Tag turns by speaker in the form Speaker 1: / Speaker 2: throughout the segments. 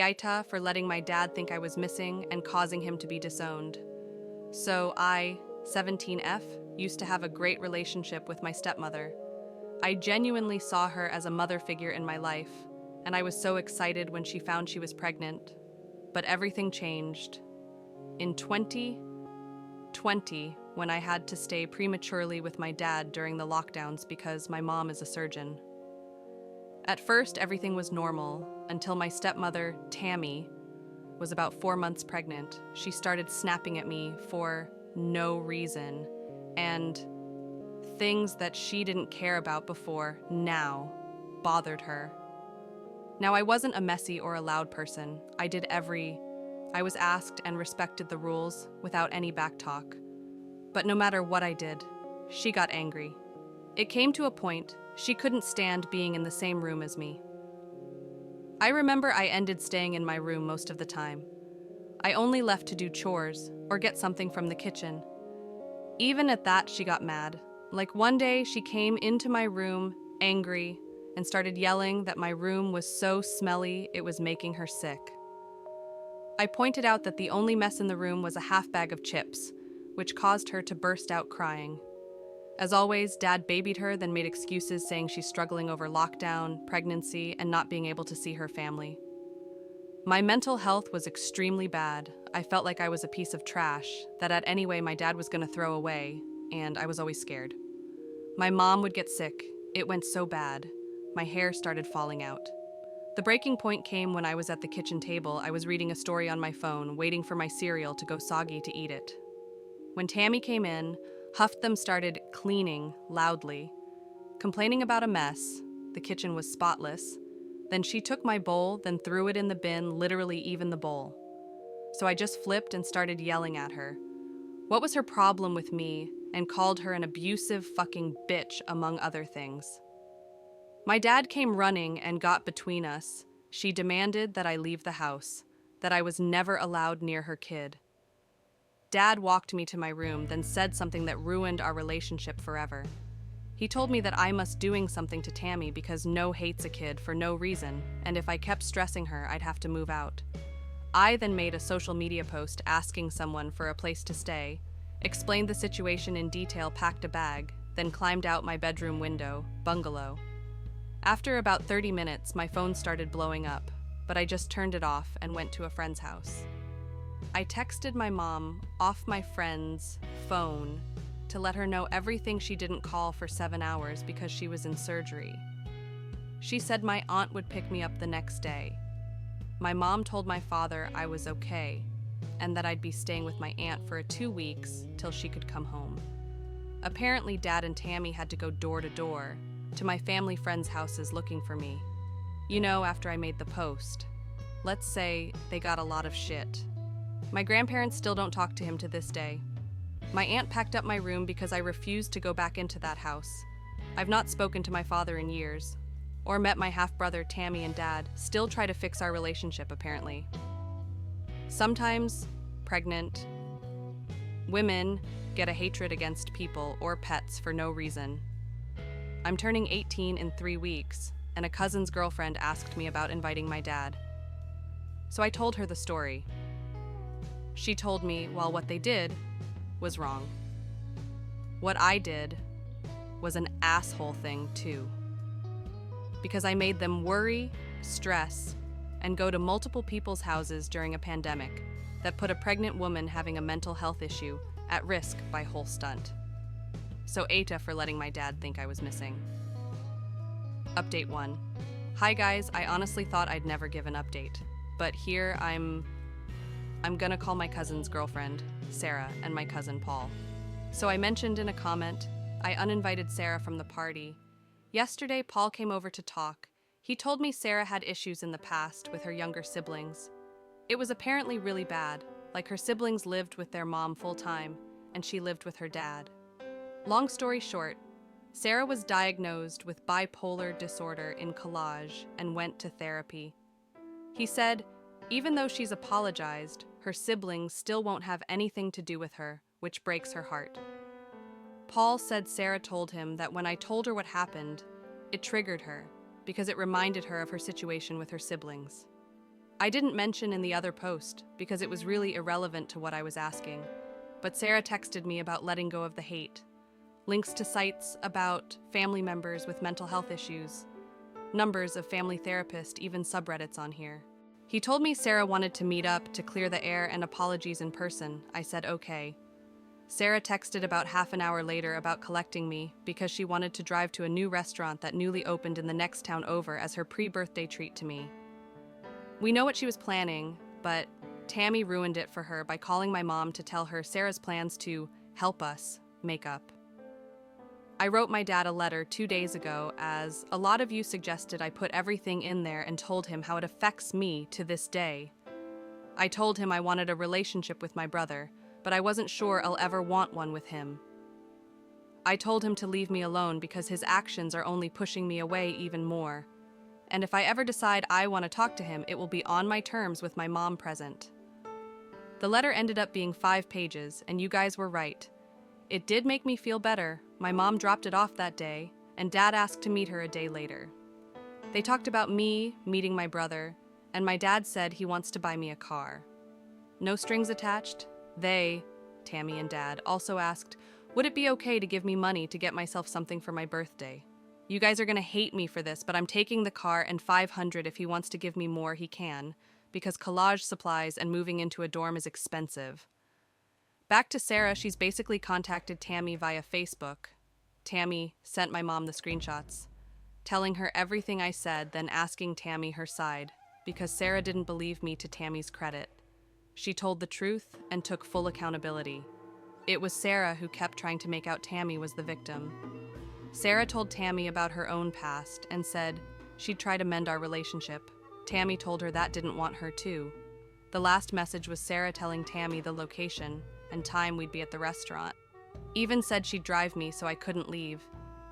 Speaker 1: AITAH for letting my dad think I was missing and causing him to be disowned. So I, 17F, used to have a great relationship with my stepmother. I genuinely saw her as a mother figure in my life, and I was so excited when she found she was pregnant. But everything changed. In 2020, when I had to stay prematurely with my dad during the lockdowns because my mom is a surgeon. At first, everything was normal until my stepmother, Tammy, was about 4 months pregnant. She started snapping at me for no reason, and things that she didn't care about before now bothered her. Now, I wasn't a messy or a loud person. I was asked and respected the rules without any backtalk. But no matter what I did, she got angry. It came to a point she couldn't stand being in the same room as me. I remember I ended staying in my room most of the time. I only left to do chores or get something from the kitchen. Even at that, she got mad. Like one day, she came into my room, angry, and started yelling that my room was so smelly it was making her sick. I pointed out that the only mess in the room was a half bag of chips, which caused her to burst out crying. As always, Dad babied her, then made excuses saying she's struggling over lockdown, pregnancy, and not being able to see her family. My mental health was extremely bad. I felt like I was a piece of trash that at any way my dad was going to throw away, and I was always scared. My mom would get sick. It went so bad. My hair started falling out. The breaking point came when I was at the kitchen table. I was reading a story on my phone, waiting for my cereal to go soggy to eat it. When Tammy came in, Huffed started cleaning loudly, complaining about a mess. The kitchen was spotless. Then she took my bowl, then threw it in the bin, literally even the bowl. So I just flipped and started yelling at her. What was her problem with me? And called her an abusive fucking bitch, among other things. My dad came running and got between us. She demanded that I leave the house, that I was never allowed near her kid. Dad walked me to my room, then said something that ruined our relationship forever. He told me that I must doing something to Tammy because no hates a kid for no reason, and if I kept stressing her, I'd have to move out. I then made a social media post asking someone for a place to stay, explained the situation in detail, packed a bag, then climbed out my bedroom window, bungalow. After about 30 minutes, my phone started blowing up, but I just turned it off and went to a friend's house. I texted my mom off my friend's phone to let her know everything. She didn't call for 7 hours because she was in surgery. She said my aunt would pick me up the next day. My mom told my father I was okay and that I'd be staying with my aunt for 2 weeks till she could come home. Apparently, Dad and Tammy had to go door to door to my family friends' houses looking for me. You know, after I made the post. Let's say they got a lot of shit. My grandparents still don't talk to him to this day. My aunt packed up my room because I refused to go back into that house. I've not spoken to my father in years, or met my half-brother Tammy, and Dad still try to fix our relationship, apparently. Sometimes, pregnant women get a hatred against people or pets for no reason. I'm turning 18 in 3 weeks, and a cousin's girlfriend asked me about inviting my dad. So I told her the story. She told me, well, what they did was wrong. What I did was an asshole thing too. Because I made them worry, stress, and go to multiple people's houses during a pandemic that put a pregnant woman having a mental health issue at risk by whole stunt. So AITAH for letting my dad think I was missing. Update 1. Hi guys, I honestly thought I'd never give an update, but here I'm gonna call my cousin's girlfriend, Sarah, and my cousin Paul. So I mentioned in a comment, I uninvited Sarah from the party. Yesterday, Paul came over to talk. He told me Sarah had issues in the past with her younger siblings. It was apparently really bad, like her siblings lived with their mom full-time, and she lived with her dad. Long story short, Sarah was diagnosed with bipolar disorder in collage and went to therapy. He said, even though she's apologized, her siblings still won't have anything to do with her, which breaks her heart. Paul said Sarah told him that when I told her what happened, it triggered her because it reminded her of her situation with her siblings. I didn't mention in the other post because it was really irrelevant to what I was asking. But Sarah texted me about letting go of the hate. Links to sites about family members with mental health issues. Numbers of family therapists, even subreddits on here. He told me Sarah wanted to meet up to clear the air and apologies in person. I said okay. Sarah texted about half an hour later about collecting me because she wanted to drive to a new restaurant that newly opened in the next town over as her pre-birthday treat to me. We know what she was planning, but Tammy ruined it for her by calling my mom to tell her Sarah's plans to help us make up. I wrote my dad a letter 2 days ago as a lot of you suggested I put everything in there and told him how it affects me to this day. I told him I wanted a relationship with my brother, but I wasn't sure I'll ever want one with him. I told him to leave me alone because his actions are only pushing me away even more. And if I ever decide I want to talk to him, it will be on my terms with my mom present. The letter ended up being 5 pages, and you guys were right. It did make me feel better. My mom dropped it off that day, and Dad asked to meet her a day later. They talked about me meeting my brother, and my dad said he wants to buy me a car. No strings attached. They, Tammy and Dad, also asked, would it be okay to give me money to get myself something for my birthday? You guys are gonna hate me for this, but I'm taking the car and $500 if he wants to give me more, he can, because collage supplies and moving into a dorm is expensive. Back to Sarah, she's basically contacted Tammy via Facebook. Tammy sent my mom the screenshots, telling her everything I said, then asking Tammy her side, because Sarah didn't believe me to Tammy's credit. She told the truth and took full accountability. It was Sarah who kept trying to make out Tammy was the victim. Sarah told Tammy about her own past and said she'd try to mend our relationship. Tammy told her that didn't want her too. The last message was Sarah telling Tammy the location and time we'd be at the restaurant. Even said she'd drive me so I couldn't leave,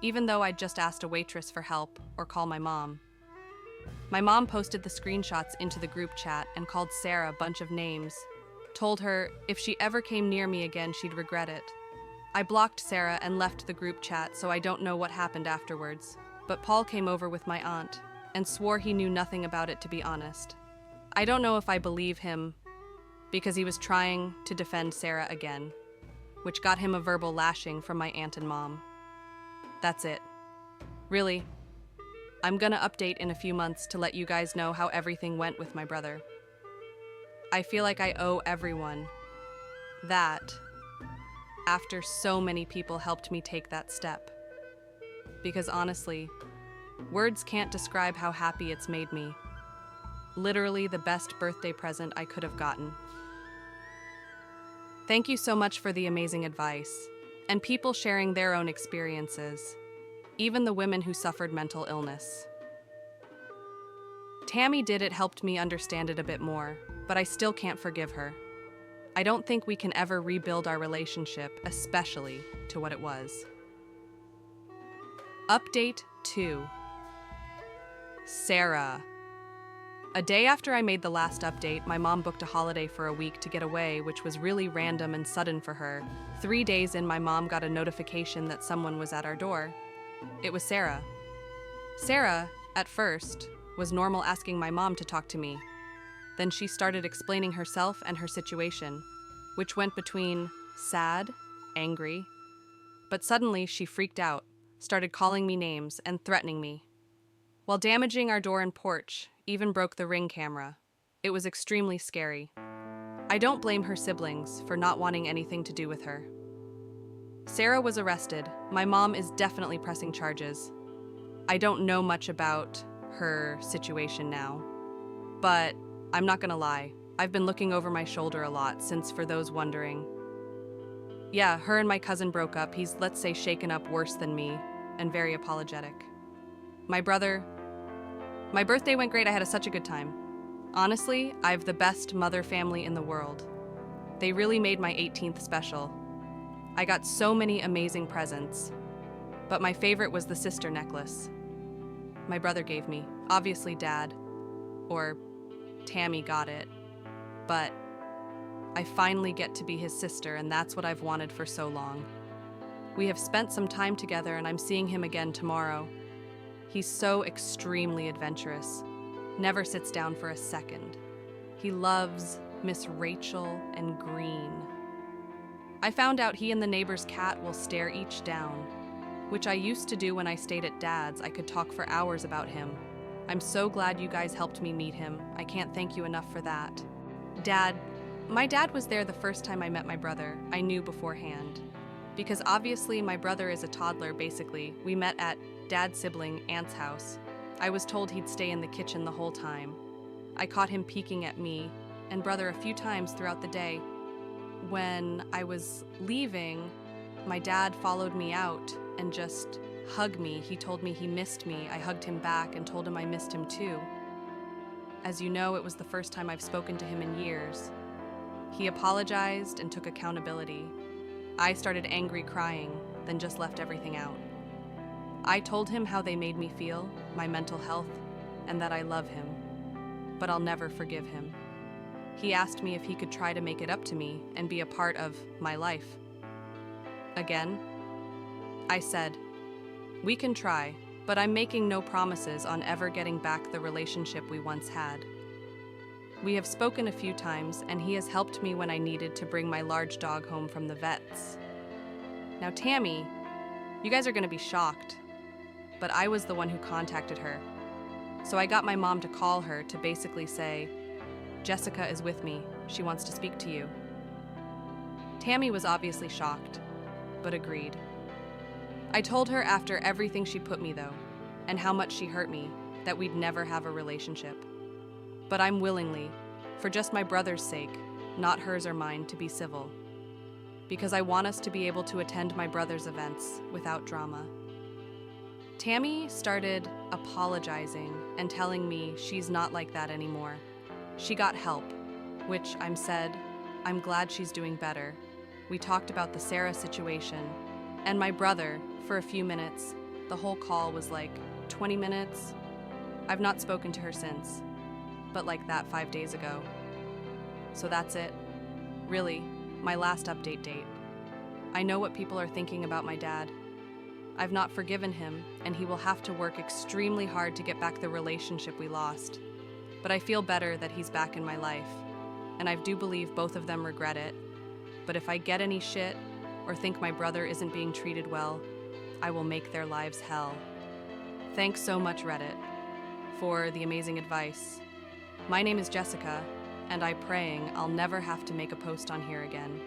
Speaker 1: even though I'd just asked a waitress for help or call my mom. My mom posted the screenshots into the group chat and called Sarah a bunch of names. Told her if she ever came near me again, she'd regret it. I blocked Sarah and left the group chat, so I don't know what happened afterwards. But Paul came over with my aunt and swore he knew nothing about it, to be honest. I don't know if I believe him because he was trying to defend Sarah again, which got him a verbal lashing from my aunt and mom. That's it. Really, I'm gonna update in a few months to let you guys know how everything went with my brother. I feel like I owe everyone that after so many people helped me take that step. Because honestly, words can't describe how happy it's made me. Literally the best birthday present I could have gotten. Thank you so much for the amazing advice, and people sharing their own experiences, even the women who suffered mental illness. Tammy did it helped me understand it a bit more, but I still can't forgive her. I don't think we can ever rebuild our relationship, especially to what it was. Update 2. Sarah. A day after I made the last update, my mom booked a holiday for a week to get away, which was really random and sudden for her. 3 days in, my mom got a notification that someone was at our door. It was Sarah. Sarah, at first, was normal, asking my mom to talk to me. Then she started explaining herself and her situation, which went between sad, angry, but suddenly she freaked out, started calling me names and threatening me, while damaging our door and porch, even broke the Ring camera. It was extremely scary. I don't blame her siblings for not wanting anything to do with her. Sarah was arrested. My mom is definitely pressing charges. I don't know much about her situation now, but I'm not gonna lie, I've been looking over my shoulder a lot since, for those wondering. Yeah, her and my cousin broke up. He's, let's say, shaken up worse than me and very apologetic. My birthday went great. I had such a good time. Honestly, I've the best mother family in the world. They really made my 18th special. I got so many amazing presents, but my favorite was the sister necklace my brother gave me. Obviously Dad, or Tammy, got it, but I finally get to be his sister, and that's what I've wanted for so long. We have spent some time together, and I'm seeing him again tomorrow. He's so extremely adventurous, never sits down for a second. He loves Miss Rachel and Green. I found out he and the neighbor's cat will stare each down, which I used to do when I stayed at Dad's. I could talk for hours about him. I'm so glad you guys helped me meet him. I can't thank you enough for that. My dad was there the first time I met my brother. I knew beforehand. Because obviously my brother is a toddler, basically. We met at Dad's sibling, Aunt's house. I was told he'd stay in the kitchen the whole time. I caught him peeking at me and brother a few times throughout the day. When I was leaving, my dad followed me out and just hugged me. He told me he missed me. I hugged him back and told him I missed him too. As you know, it was the first time I've spoken to him in years. He apologized and took accountability. I started angry crying, then just left everything out. I told him how they made me feel, my mental health, and that I love him. But I'll never forgive him. He asked me if he could try to make it up to me and be a part of my life. Again, I said, we can try, but I'm making no promises on ever getting back the relationship we once had. We have spoken a few times, and he has helped me when I needed to bring my large dog home from the vets. Now, Tammy, you guys are going to be shocked, but I was the one who contacted her. So I got my mom to call her to basically say, Jessica is with me. She wants to speak to you. Tammy was obviously shocked, but agreed. I told her after everything she put me, though, and how much she hurt me, that we'd never have a relationship. But I'm willingly, for just my brother's sake, not hers or mine, to be civil. Because I want us to be able to attend my brother's events without drama. Tammy started apologizing and telling me she's not like that anymore. She got help, which I'm glad she's doing better. We talked about the Sarah situation, and my brother, for a few minutes. The whole call was like 20 minutes. I've not spoken to her since, but like that 5 days ago. So that's it. Really, my last update date. I know what people are thinking about my dad. I've not forgiven him, and he will have to work extremely hard to get back the relationship we lost. But I feel better that he's back in my life, and I do believe both of them regret it. But if I get any shit, or think my brother isn't being treated well, I will make their lives hell. Thanks so much, Reddit, for the amazing advice. My name is Jessica, and I'm praying I'll never have to make a post on here again.